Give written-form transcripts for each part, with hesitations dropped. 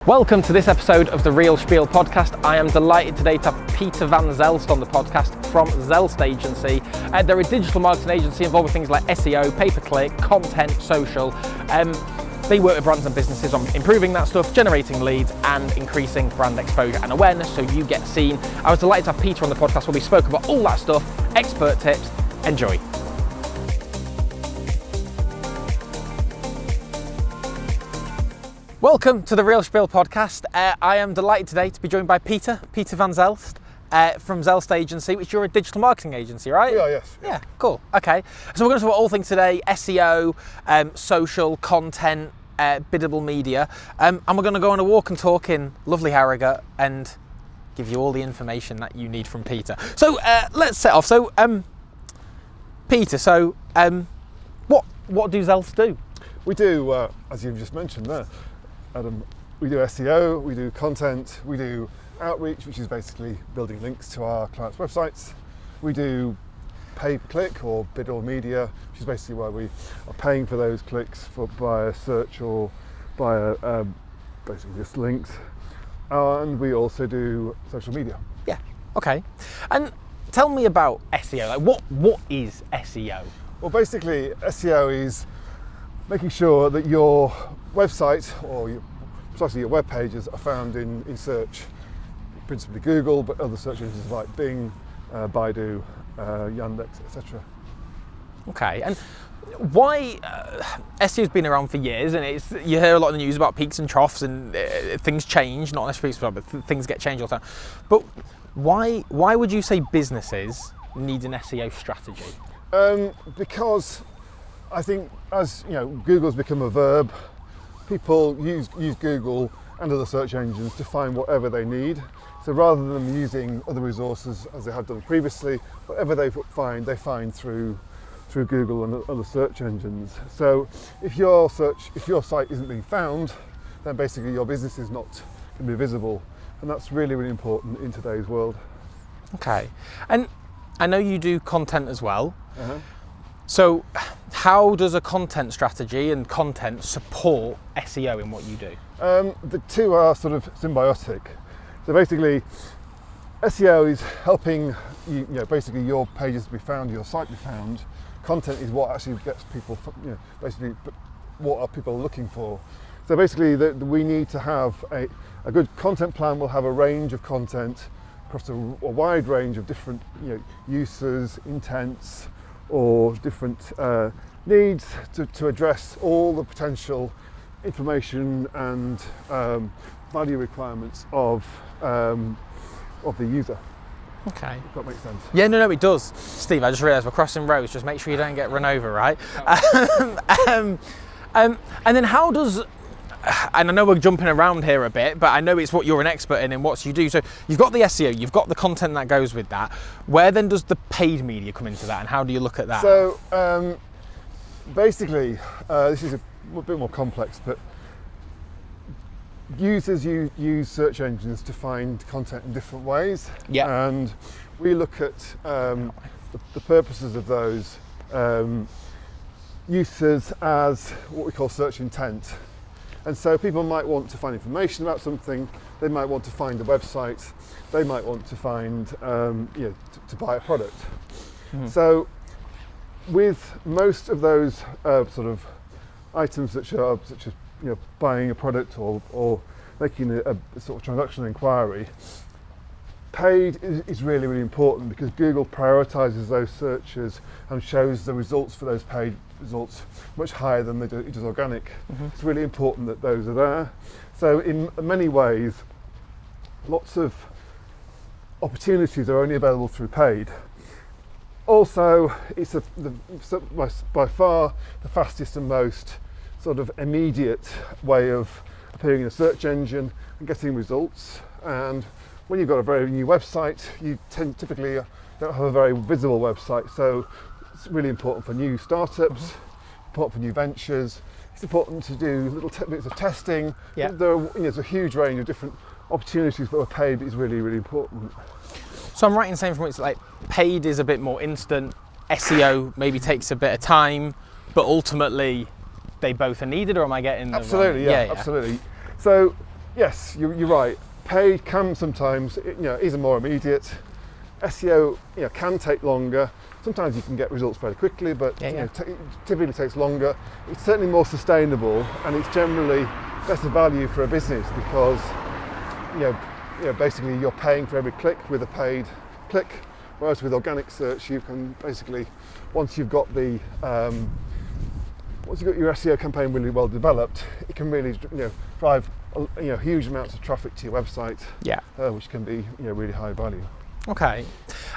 Welcome to this episode of the Real Spiel podcast. I am delighted today to have Peter van Zelst on the podcast from Zelst agency. They're a digital marketing agency involved with things like SEO, pay-per-click, content, social. They work with brands and businesses on improving that stuff, generating leads and increasing brand exposure and awareness so you get seen. I was delighted to have Peter on the podcast where we spoke about all that stuff, expert tips. Enjoy. Welcome to the Real Spiel podcast. I am delighted today to be joined by Peter van Zelst from Zelst agency, which you're a digital marketing agency, right? Yeah, yes. Yeah, cool. Okay. So we're going to talk about all things today, SEO, social, content, biddable media. And we're going to go on a walk and talk in lovely Harrogate and give you all the information that you need from Peter. So let's set off. So Peter, what do Zelst do? We do, as you've just mentioned there, Adam, we do SEO, we do content, we do outreach, which is basically building links to our clients' websites. We do pay-per-click or biddable media, which is basically where we are paying for those clicks via search or via basically just links. And we also do social media. Yeah, okay. And tell me about SEO. Like, what is SEO? Well, basically, SEO is making sure that your website or precisely your web pages are found in search, principally Google, but other search engines like Bing, Baidu, Yandex, etc. Okay, and why SEO's been around for years, and you hear a lot in the news about peaks and troughs, and things change, not necessarily, but things get changed all the time. But why would you say businesses need an SEO strategy? Because I think, as you know, Google's become a verb. People use Google and other search engines to find whatever they need. So rather than them using other resources as they have done previously, whatever they find through Google and other search engines. So if your site isn't being found, then basically your business is not going to be visible, and that's really, really important in today's world. Okay, and I know you do content as well. Uh-huh. So how does a content strategy and content support SEO in what you do? The two are sort of symbiotic. So basically, SEO is helping basically your pages to be found, your site to be found. Content is what actually gets people, basically what are people looking for. So basically, we need to have a good content plan. Will have a range of content across a wide range of different uses, intents, or different needs to address all the potential information and value requirements of the user. Okay. If that makes sense. Yeah, no, it does. Steve, I just realised we're crossing roads. Just make sure you don't get run over, right? And then how does... And I know we're jumping around here a bit, but I know it's what you're an expert in and what you do. So you've got the SEO, you've got the content that goes with that. Where then does the paid media come into that, and how do you look at that? So basically, this is a bit more complex, but users use search engines to find content in different ways. Yeah. And we look at the purposes of those uses as what we call search intent. And so people might want to find information about something, they might want to find a website, they might want to find, to buy a product. Mm-hmm. So with most of those sort of items such as buying a product or making a sort of transaction inquiry, paid is really, really important because Google prioritizes those searches and shows the results for those paid results much higher than it does organic. Mm-hmm. It's really important that those are there. So in many ways, lots of opportunities are only available through paid. Also, it's by far the fastest and most sort of immediate way of appearing in a search engine and getting results. And when you've got a very new website, you typically don't have a very visible website, so it's really important for new startups, important for new ventures. It's important to do little bits of testing. Yeah. There's a huge range of different opportunities that are paid. Is really, really important. So I'm right in saying from it's like paid is a bit more instant, SEO maybe takes a bit of time, but ultimately they both are needed, or am I getting the Absolutely, wrong? yeah, absolutely. So yes, you're right. Paid can sometimes, is more immediate. SEO, can take longer. Sometimes you can get results very quickly, but it typically takes longer. It's certainly more sustainable, and it's generally better value for a business because, basically you're paying for every click with a paid click, whereas with organic search you can basically, once you've got your SEO campaign really well developed, it can really drive huge amounts of traffic to your website, which can be really high value. Okay,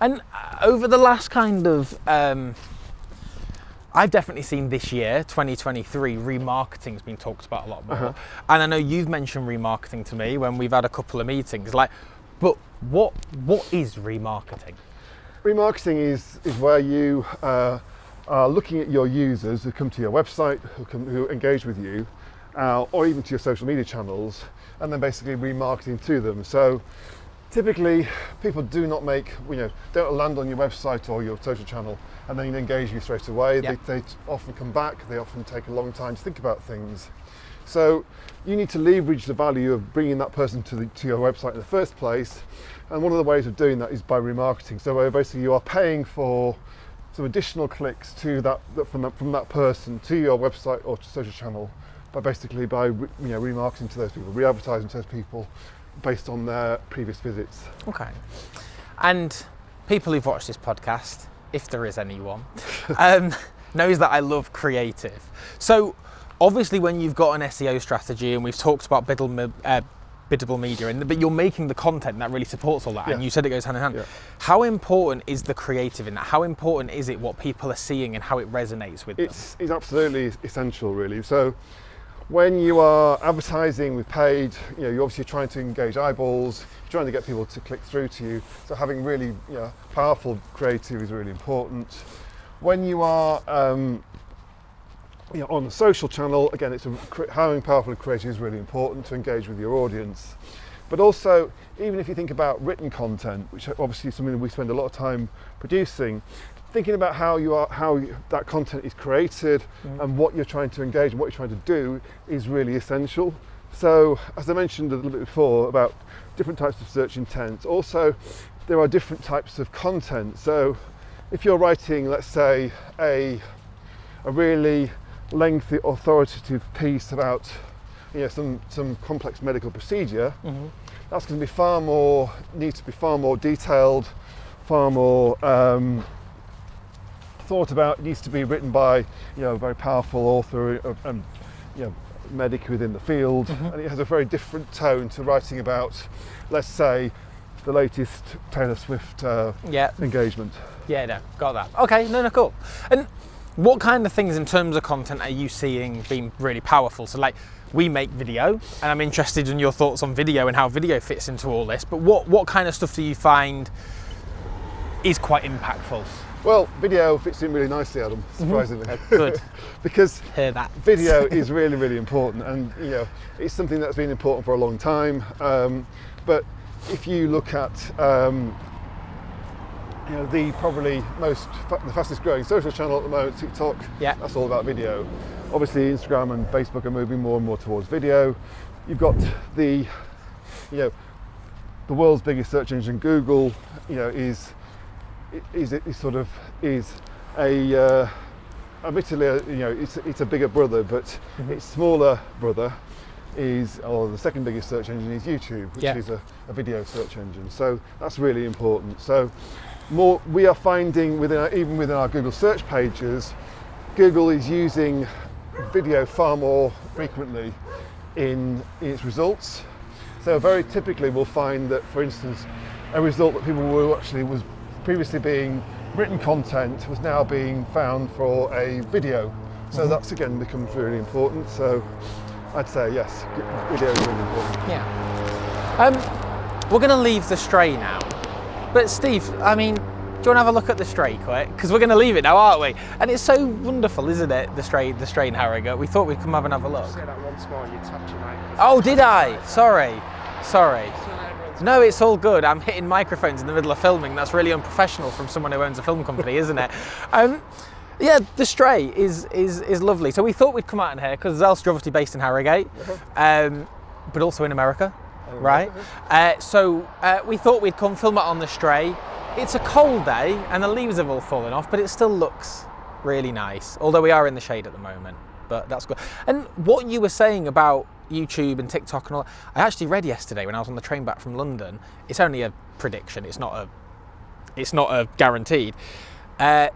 and over the last kind of, I've definitely seen this year, 2023, remarketing's been talked about a lot more. And I know you've mentioned remarketing to me when we've had a couple of meetings. But what is remarketing? Remarketing is where you are looking at your users who come to your website, who engage with you, or even to your social media channels, and then basically remarketing to them. So typically, people do not don't land on your website or your social channel and then engage you straight away. Yep. They often come back, they often take a long time to think about things. So you need to leverage the value of bringing that person to your website in the first place. And one of the ways of doing that is by remarketing. So basically you are paying for some additional clicks to from that person to your website or social channel by remarketing to those people, re-advertising to those people based on their previous visits. Okay. And people who've watched this podcast, if there is anyone, knows that I love creative. So obviously when you've got an SEO strategy, and we've talked about biddable media, but you're making the content that really supports all that, and you said it goes hand in hand. How important is the creative in that? How important is it what people are seeing and how it resonates with them? It's absolutely essential, really. So when you are advertising with paid, you're obviously trying to engage eyeballs, you're trying to get people to click through to you. So having really powerful creative is really important. When you are on a social channel, again, having powerful creative is really important to engage with your audience. But also, even if you think about written content, which obviously is something that we spend a lot of time producing, thinking about how that content is created and what you're trying to engage and what you're trying to do is really essential. So, as I mentioned a little bit before about different types of search intent, also there are different types of content. So, if you're writing, let's say, a really lengthy, authoritative piece about some complex medical procedure, that's going to be needs to be far more detailed, far more thought about. It needs to be written by a very powerful author and medic within the field, and it has a very different tone to writing about, let's say, the latest Taylor Swift engagement. Yeah, no, got that. Okay, no, cool. And what kind of things in terms of content are you seeing being really powerful? So we make video, and I'm interested in your thoughts on video and how video fits into all this, but what kind of stuff do you find is quite impactful? Well, video fits in really nicely, Adam, surprisingly. Good. Because hear that. Video is really, really important, and it's something that's been important for a long time. But if you look at the fastest growing social channel at the moment, TikTok, that's all about video. Obviously, Instagram and Facebook are moving more and more towards video. You've got the world's biggest search engine, Google, is admittedly, it's a bigger brother, but its smaller brother the second biggest search engine is YouTube, which is a video search engine. So that's really important. So we are finding even within our Google search pages, Google is using video far more frequently in its results. So very typically we'll find that, for instance, a result that people was previously being written content was now being found for a video. So that's again becomes really important. So I'd say yes, video is really important. Yeah. We're going to leave the Stray now. But Steve, I mean, do you want to have a look at the Stray quick? Because we're going to leave it now, aren't we? And it's so wonderful, isn't it? The Stray in Harrogate. We thought we'd come have another look. Say that once more. You tapped your mic. Oh, did I? Sorry. No, it's all good. I'm hitting microphones in the middle of filming. That's really unprofessional from someone who owns a film company, isn't it? Yeah, the Stray is lovely. So we thought we'd come out in here because Zelst are obviously based in Harrogate. but also in America, right? So we thought we'd come film it on the Stray. It's a cold day and the leaves have all fallen off, but it still looks really nice. Although we are in the shade at the moment, but that's good. And what you were saying about YouTube and TikTok and all that, I actually read yesterday when I was on the train back from London. It's only a prediction. It's not a guaranteed. That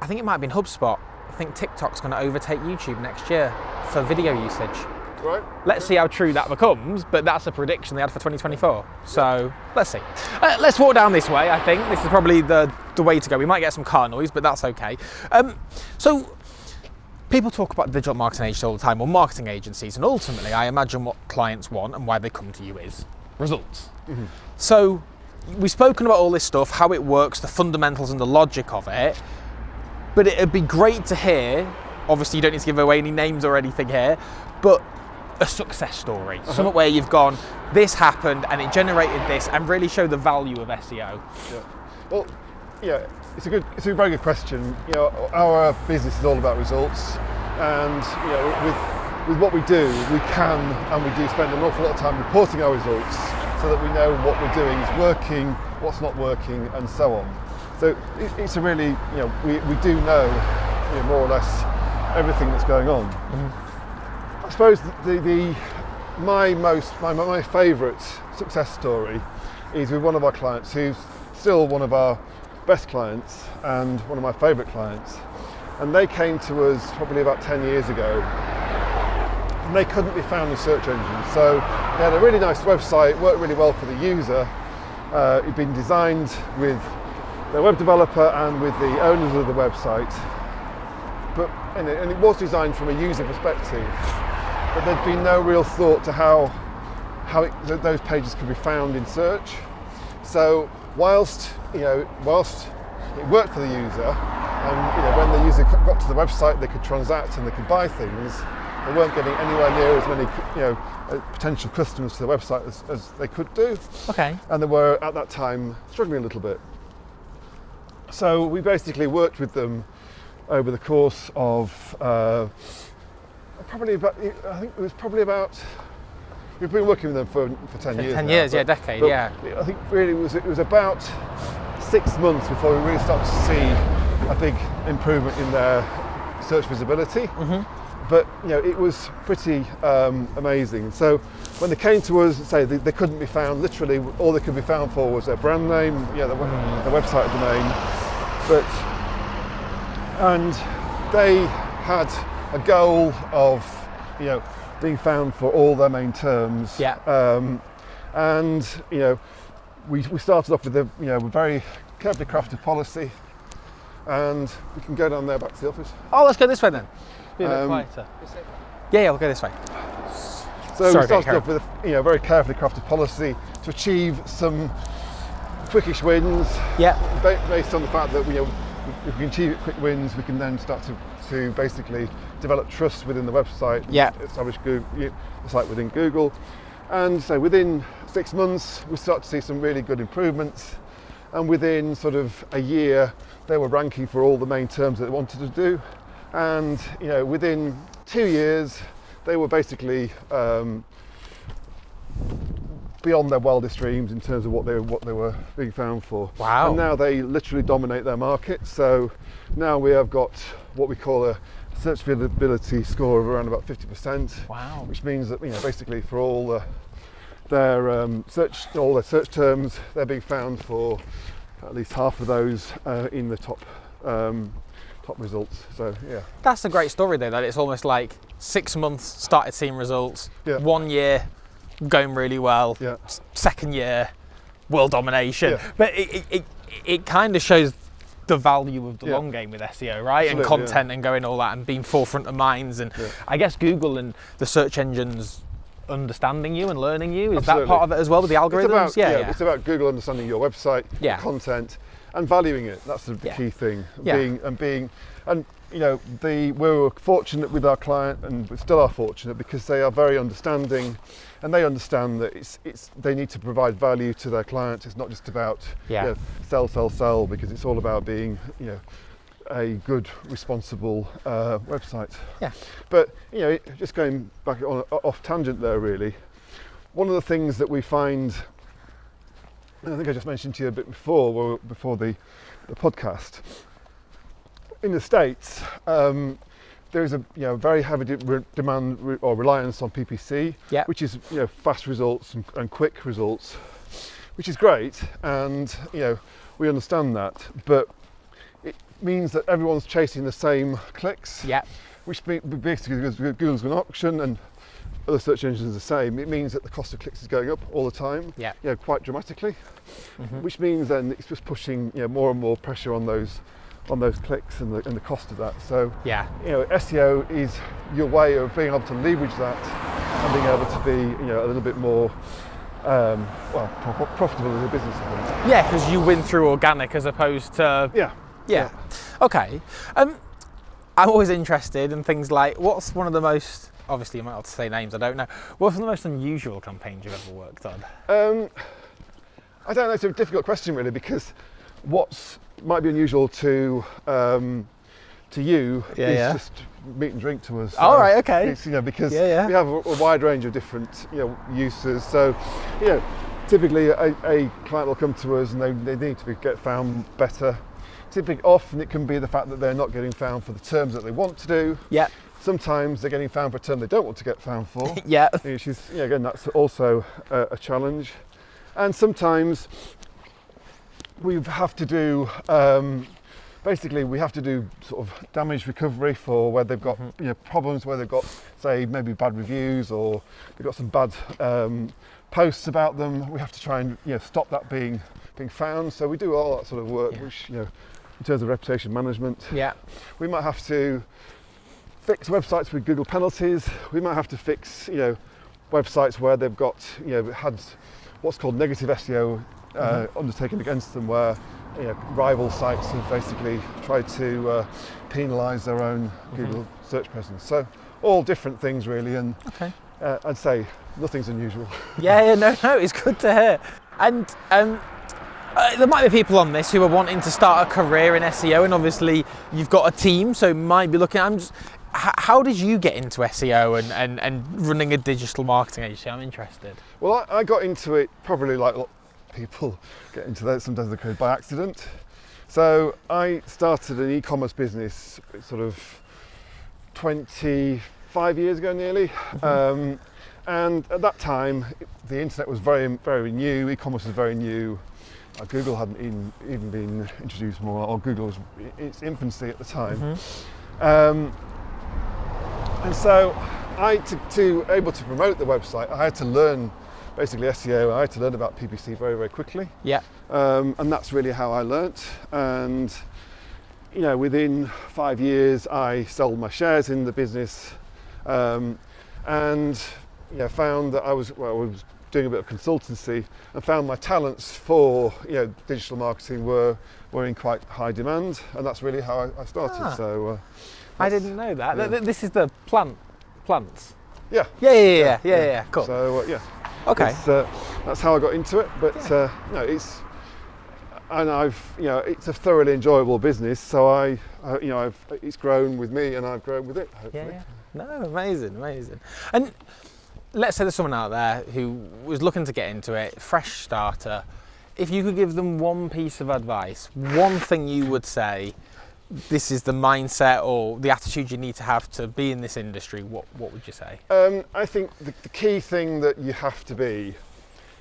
I think it might have been HubSpot. I think TikTok's going to overtake YouTube next year for video usage. Right. Let's see how true that becomes, but that's a prediction they had for 2024. So let's see. Let's walk down this way. I think this is probably the way to go. We might get some car noise, but that's okay. So people talk about digital marketing agencies all the time, or marketing agencies, and ultimately I imagine what clients want and why they come to you is results. Mm-hmm. So we've spoken about all this stuff, how it works, the fundamentals and the logic of it, but it'd be great to hear, obviously you don't need to give away any names or anything here, but a success story, something where you've gone, this happened and it generated this, and really show the value of SEO. Yeah. Well, yeah, it's a very good question. You know, our business is all about results, and you know, with what we do, we can and we do spend an awful lot of time reporting our results, so that we know what we're doing is working, what's not working, and so on. So it's a really, you know, we do know, you know, more or less everything that's going on. Mm-hmm. I suppose my favourite success story is with one of our clients who's still one of our best clients and one of my favourite clients. And they came to us probably about 10 years ago, and they couldn't be found in search engines. So they had a really nice website, worked really well for the user. It'd been designed with their web developer and with the owners of the website. And it was designed from a user perspective. But there'd been no real thought to how those pages could be found in search. So whilst it worked for the user, and you know, when the user got to the website, they could transact and they could buy things. They weren't getting anywhere near as many potential customers to the website as they could do. Okay. And they were at that time struggling a little bit. So we basically worked with them over the course of we've been working with them for 10 years. 10 years, but decade. I think really it was about 6 months before we really started to see a big improvement in their search visibility. Mm-hmm. But you know, it was pretty amazing. So when they came to us and say they couldn't be found, literally all they could be found for was their brand name, their website domain. And they had a goal of, you know, being found for all their main terms. Yeah. And you know, we started off with a very carefully crafted policy, and we can go down there back to the office. Oh, let's go this way then. Be a bit quieter. Yeah, we'll go this way. So we started off with a very carefully crafted policy to achieve some quickish wins. Yeah. Based on the fact that if we can achieve quick wins, we can then start to basically develop trust within the website. Yeah. Establish the site within Google, and so within 6 months we start to see some really good improvements. And within sort of a year, they were ranking for all the main terms that they wanted to do. And you know, within 2 years, they were basically beyond their wildest dreams in terms of what they were being found for. Wow! And now they literally dominate their market. So now we have got what we call a search visibility score of around about 50%. Wow! Which means that basically for all their search terms, they're being found for at least half of those in the top results. So yeah, that's a great story though. That it's almost like 6 months started seeing results. Yeah. 1 year going really well. Yeah. Second year, world domination. Yeah. But it kind of shows the value of the long game with SEO, right? Absolutely, and content and going all that and being forefront of minds. And I guess Google and the search engines understanding you and learning you, is that part of it as well with the algorithms? It's about Google understanding your website, your content, and valuing it. That's the key thing. We were fortunate with our client, and we still are fortunate because they are very understanding, and they understand that they need to provide value to their clients. It's not just about sell, because it's all about being a good, responsible website. Yeah. But just going back off tangent there, really, one of the things that we find, and I think I just mentioned to you a bit before the podcast, in the States, there is a very heavy demand or reliance on PPC, which is fast results and quick results, which is great, and we understand that, but it means that everyone's chasing the same clicks, which basically, because Google's an auction and other search engines are the same, it means that the cost of clicks is going up all the time, quite dramatically, which means then it's just pushing more and more pressure on those clicks and the cost of that. So SEO is your way of being able to leverage that and being able to be a little bit more profitable as a business, I think. Yeah, because you win through organic as opposed to Okay. I'm always interested in things like, what's one of the most, obviously you might have to say names, I don't know, what's one of the most unusual campaigns you've ever worked on? I don't know, it's a difficult question really, because what might be unusual to you is just meat and drink to us. All right, okay. It's, because we have a wide range of different uses. So typically a client will come to us and they need to get found better. Often it can be the fact that they're not getting found for the terms that they want to do. Sometimes they're getting found for a term they don't want to get found for. Which is again, that's also a challenge. And sometimes we have to do basically we have to do sort of damage recovery for where they've got problems, where they've got, say, maybe bad reviews or they've got some bad posts about them. We have to try and stop that being found. So we do all that sort of work, which in terms of reputation management. We might have to fix websites with Google penalties. We might have to fix websites where they've got had what's called negative SEO undertaken against them, where rival sites have basically tried to penalise their own Google search presence. So all different things really, and I'd say nothing's unusual. No, it's good to hear. And there might be people on this who are wanting to start a career in SEO, and obviously you've got a team, so might be looking. How did you get into SEO and running a digital marketing agency? I'm interested. Well, I got into it probably like a lot of people get into that, sometimes they by accident. So I started an e-commerce business sort of 25 years ago nearly. And at that time, the internet was very, very new, e-commerce was very new. Google hadn't even been introduced more, or Google was in its infancy at the time. And so to able to promote the website, I had to learn basically SEO. I had to learn about PPC very, very quickly. And that's really how I learnt. And within 5 years, I sold my shares in the business, and found that I was doing a bit of consultancy, and found my talents for digital marketing were in quite high demand, and that's really how I started. So I didn't know that. This is the plants. Yeah. Cool. So okay. That's how I got into it. But it's a thoroughly enjoyable business. So it's grown with me, and I've grown with it. Hopefully. No, amazing. And let's say there's someone out there who was looking to get into it, fresh starter. If you could give them one piece of advice, one thing you would say, this is the mindset or the attitude you need to have to be in this industry, what would you say? I think the key thing that you have to be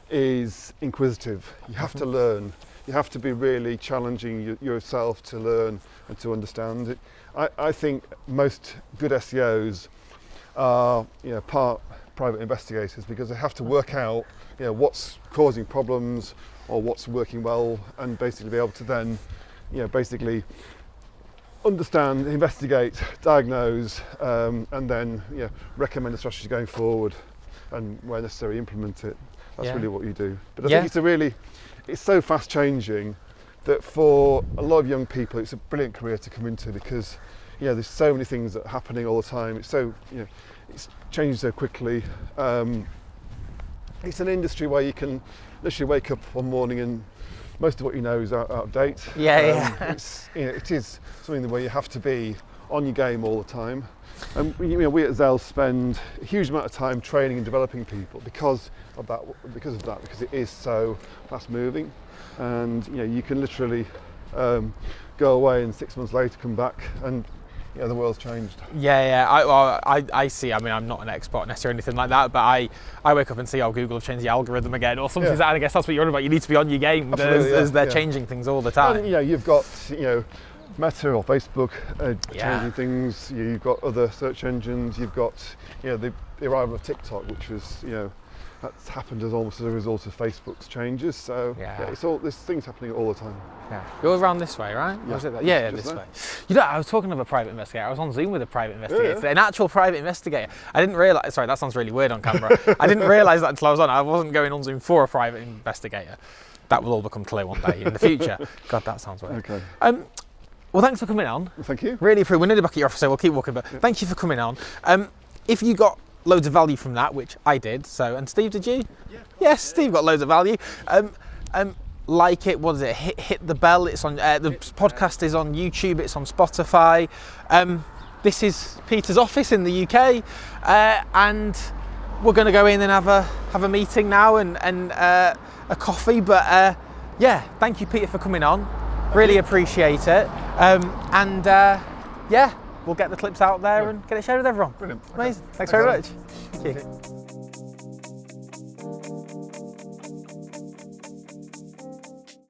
is inquisitive. You have to learn. You have to be really challenging yourself to learn and to understand it. I think most good SEOs are part private investigators, because they have to work out what's causing problems or what's working well, and basically be able to then basically understand, investigate, diagnose, and then recommend a strategy going forward, and where necessary implement it. That's really what you do. But I think it's so fast changing that for a lot of young people it's a brilliant career to come into, because there's so many things that are happening all the time. It's so it's changing so quickly. It's an industry where you can literally wake up one morning and most of what you know is out of date. It It is something where you have to be on your game all the time. And we at Zelst spend a huge amount of time training and developing people because it is so fast moving, and you can literally go away and 6 months later come back and the world's changed. I see. I mean, I'm not an expert necessarily or anything like that, but I wake up and see, Google have changed the algorithm again or something. I guess that's what you're on about. You need to be on your game as they're changing things all the time. And, you've got Meta or Facebook changing things. You've got other search engines. You've got the arrival of TikTok, which was that's happened almost as a result of Facebook's changes. So it's all there's things happening all the time. Yeah, you're around this way, right? Yeah, this way. I was talking of a private investigator. I was on Zoom with a private investigator today, an actual private investigator. I didn't realise. Sorry, that sounds really weird on camera. I didn't realise that until I was on. I wasn't going on Zoom for a private investigator. That will all become clear one day in the future. God, that sounds weird. Okay. Well, thanks for coming on. Thank you. Really appreciate. We're nearly back at your office, so we'll keep walking. But thank you for coming on. If you got loads of value from that, which I did, and Steve, did you? Yeah. Yes, Steve got loads of value. Like it, what is it? Hit the bell. It's on the podcast is on YouTube. It's on Spotify. This is Peter's office in the UK, and we're going to go in and have a meeting now and a coffee. But thank you, Peter, for coming on. Really appreciate it. We'll get the clips out there and get it shared with everyone. Brilliant. Amazing. Thanks very much. Thank you.